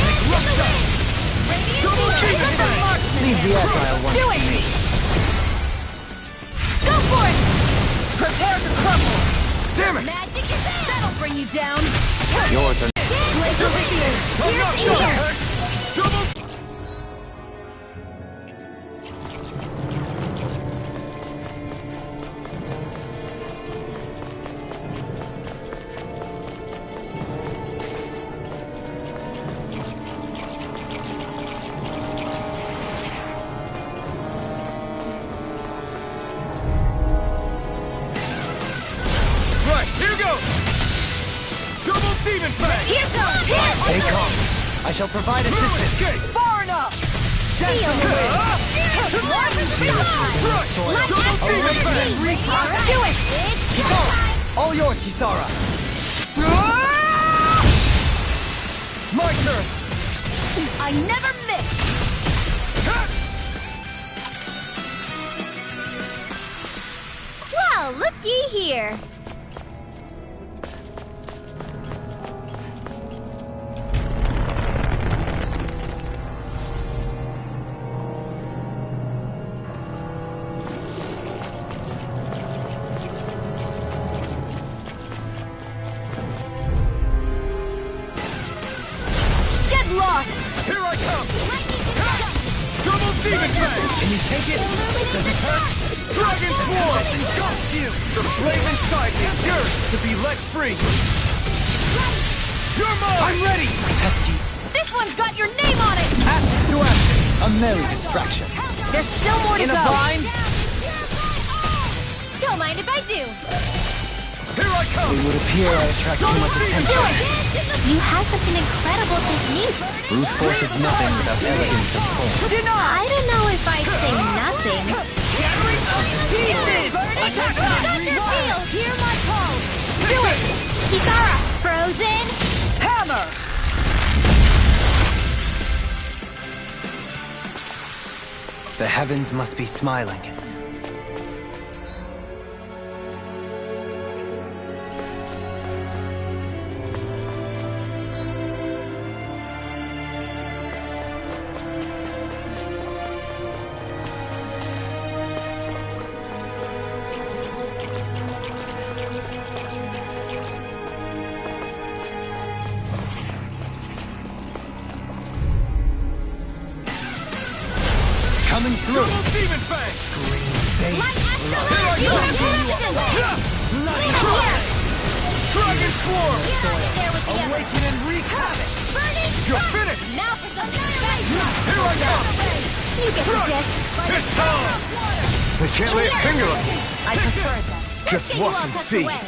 Double demon fang! Leave the agile one Do to it! me. Go for it! Prepare to crumble! Damn it! Magic is in! That'll bring you down! Yours are... Laser spear! I'm not Here's done! ear! Double... Right, here goes! Double demon fang! Here goes! Here! Stay calm. I shall provide No assistance. escape! Far enough! Dance on the wind. Double demon fang! Do it! Kisara! All yours, Kisara! My turn! I never miss! Well, looky here. Demon Fang! Can you take it? Does it hurt? Dragon Swarm! Engulfs you! The flame inside me is yours to be let free! You're mine! I'm ready! Pesky. This one's got your name on it! Action to action. A merry distraction. There's still more to In go. a bind? Don't mind if I do. Here I come! It would appear I attract too much attention. You have such an incredible technique. Brute force is nothing without elegance and form. I don't know if I'd say nothing. Field, hear my call! Do it! Kitara! Frozen! Hammer! The heavens must be smiling. Coming through. Double Demon Fang! Dragon Swarm! Awaken and wreak havoc! You're finished! Now for some Here I go! You get the gist. It's time! They can't lay a finger on me. I prefer that. Just Get you watch all and tucked see. away.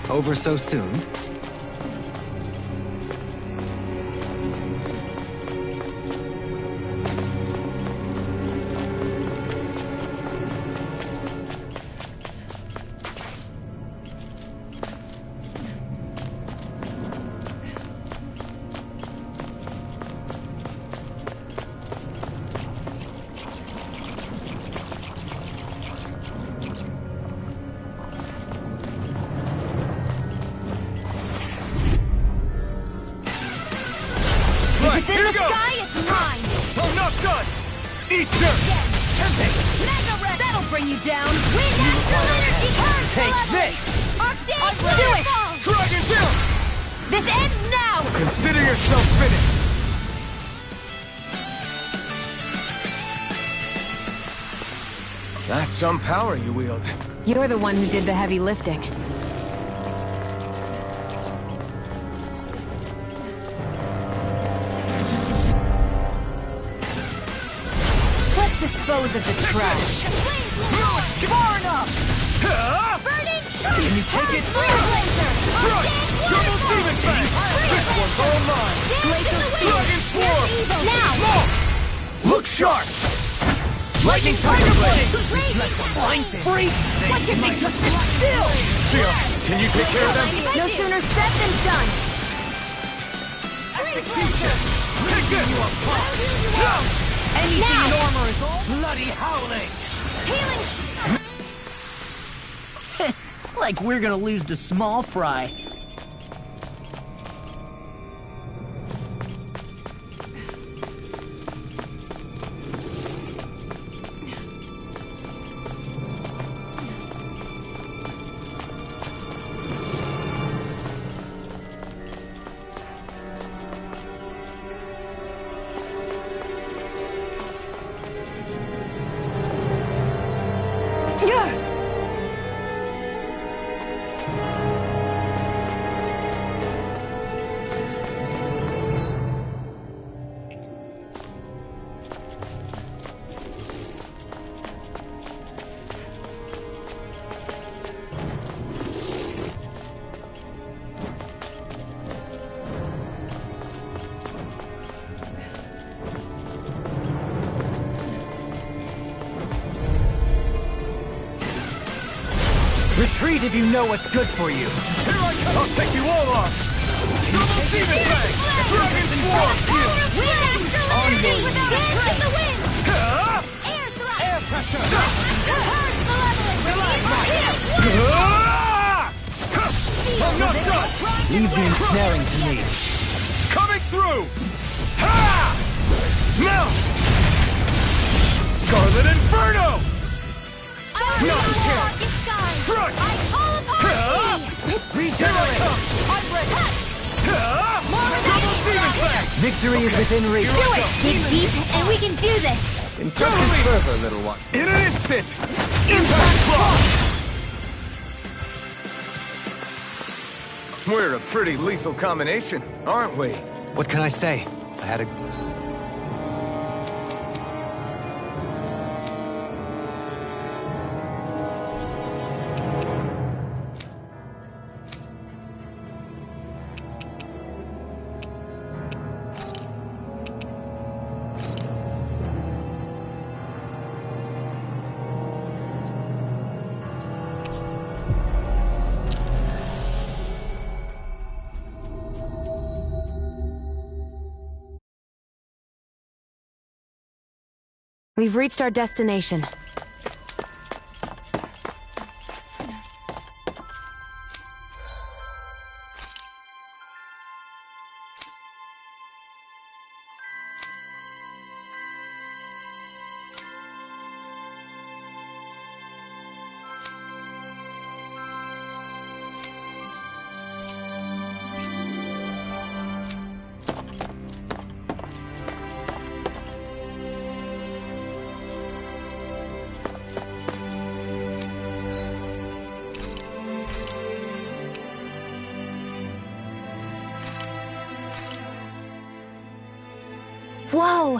Over so soon? Right, It's in here the goes! sky, it's mine! I'm not done! Eat dirt! Mega Wreck! That'll bring you down! Wind Astral Energy! Take this! Arctic! Do it! Dragon Jump! This ends now! Consider yourself finished. That's some power you wield. You're the one who did the heavy lifting. Let's dispose of the trash. Far enough! Can you take it? Double Demon Fang! This one's all mine! Dragon Swarm! Now! Look sharp! Lightning Tiger Blade! Flying thing. Freeze! Why can't they just sit still? Sia, can you take care of them? No sooner said than done. Take this! Anything in armor is all bloody howling. Like we're gonna lose to Small Fry. Retreat if you know what's good for you. Here I come! I'll take you all on! Double Demon Fang! Dragon Swarm! On your without a trace! The wind! Air thrust! Air pressure! Hurts the leveling! I'm not done! Leave the ensnaring to me. Coming through! Ha! Now! Scarlet Inferno! Not here! Strike! I call upon thee! Regenerate! I'm ready! Double Demon Fang! Victory is within reach. Do it! Dig deep, and we can do this! Impressive fervor, little one. In an instant! Impact Claw! We're a pretty lethal combination, aren't we? What can I say? I had a... We've reached our destination. Whoa!